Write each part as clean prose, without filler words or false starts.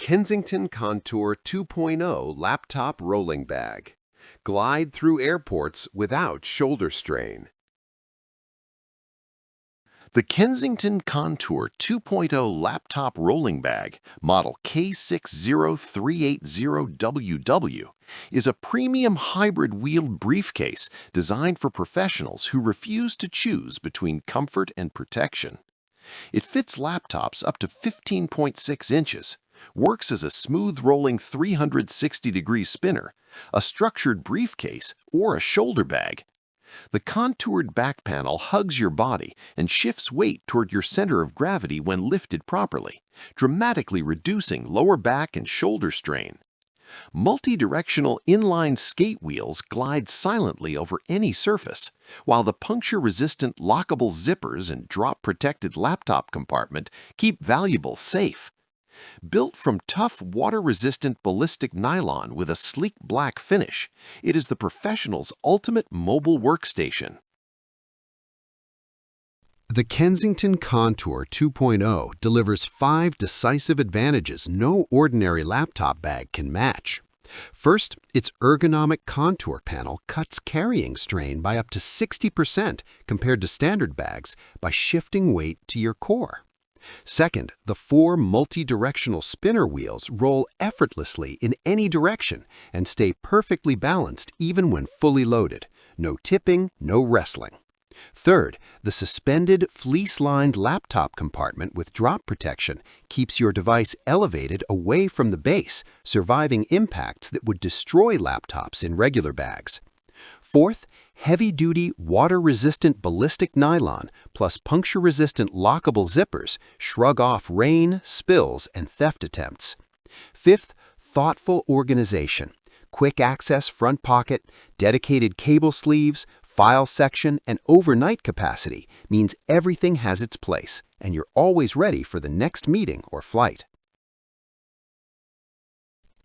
Kensington Contour 2.0 Laptop Rolling Bag. Glide through airports without shoulder strain. The Kensington Contour 2.0 Laptop Rolling Bag, model K60380WW, is a premium hybrid wheeled briefcase designed for professionals who refuse to choose between comfort and protection. It fits laptops up to 15.6 inches, works as a smooth-rolling 360-degree spinner, a structured briefcase, or a shoulder bag. The contoured back panel hugs your body and shifts weight toward your center of gravity when lifted properly, dramatically reducing lower back and shoulder strain. Multi-directional inline skate wheels glide silently over any surface, while the puncture-resistant lockable zippers and drop-protected laptop compartment keep valuables safe. Built from tough, water-resistant ballistic nylon with a sleek black finish, it is the professional's ultimate mobile workstation. The Kensington Contour 2.0 delivers 5 decisive advantages no ordinary laptop bag can match. First, its ergonomic contour panel cuts carrying strain by up to 60% compared to standard bags by shifting weight to your core. Second, the 4 multi-directional spinner wheels roll effortlessly in any direction and stay perfectly balanced even when fully loaded. No tipping, no wrestling. Third, the suspended fleece-lined laptop compartment with drop protection keeps your device elevated away from the base, surviving impacts that would destroy laptops in regular bags. Fourth, heavy-duty, water-resistant ballistic nylon plus puncture-resistant lockable zippers shrug off rain, spills, and theft attempts. Fifth, thoughtful organization. Quick access front pocket, dedicated cable sleeves, file section, and overnight capacity means everything has its place, and you're always ready for the next meeting or flight.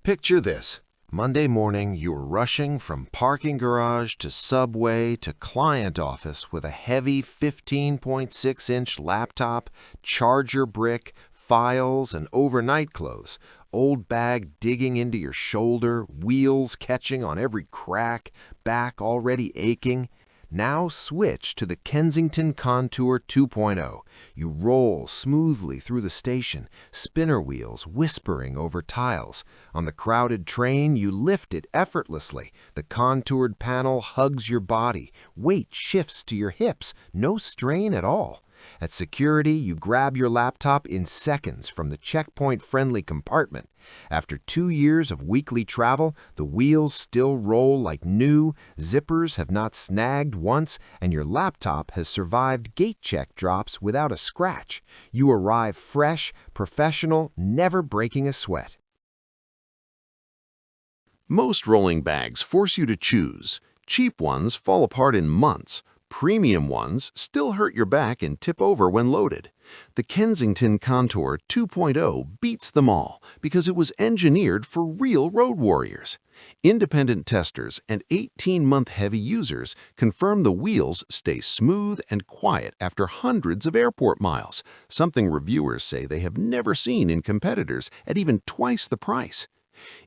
Picture this. Monday morning, you're rushing from parking garage to subway to client office with a heavy 15.6-inch laptop, charger brick, files, and overnight clothes, old bag digging into your shoulder, wheels catching on every crack, back already aching. Now switch to the Kensington Contour 2.0. You roll smoothly through the station, spinner wheels whispering over tiles. On the crowded train, you lift it effortlessly. The contoured panel hugs your body. Weight shifts to your hips, no strain at all. At security, you grab your laptop in seconds from the checkpoint-friendly compartment. After 2 years of weekly travel, the wheels still roll like new, zippers have not snagged once, and your laptop has survived gate check drops without a scratch. You arrive fresh, professional, never breaking a sweat. Most rolling bags force you to choose. Cheap ones fall apart in months. Premium ones still hurt your back and tip over when loaded. The Kensington Contour 2.0 beats them all because it was engineered for real road warriors. Independent testers and 18-month heavy users confirm the wheels stay smooth and quiet after hundreds of airport miles, something reviewers say they have never seen in competitors at even twice the price.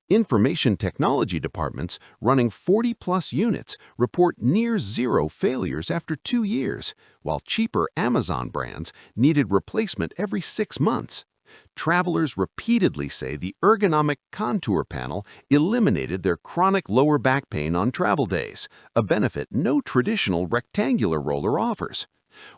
Information technology departments running 40-plus units report near zero failures after 2 years, while cheaper Amazon brands needed replacement every 6 months. Travelers repeatedly say the ergonomic contour panel eliminated their chronic lower back pain on travel days, a benefit no traditional rectangular roller offers.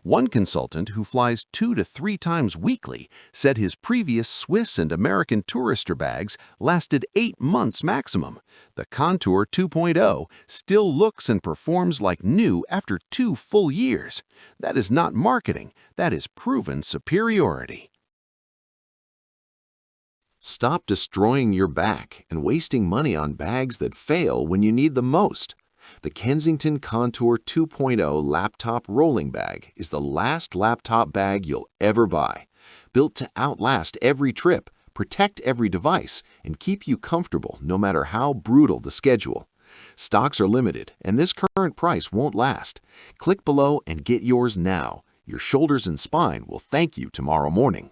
One consultant who flies 2 to 3 times weekly said his previous Swiss and American Tourister bags lasted 8 months maximum. The Contour 2.0 still looks and performs like new after 2 full years. That is not marketing, that is proven superiority. Stop destroying your back and wasting money on bags that fail when you need them most. The Kensington Contour 2.0 Laptop Rolling Bag is the last laptop bag you'll ever buy. Built to outlast every trip, protect every device, and keep you comfortable no matter how brutal the schedule. Stocks are limited, and this current price won't last. Click below and get yours now. Your shoulders and spine will thank you tomorrow morning.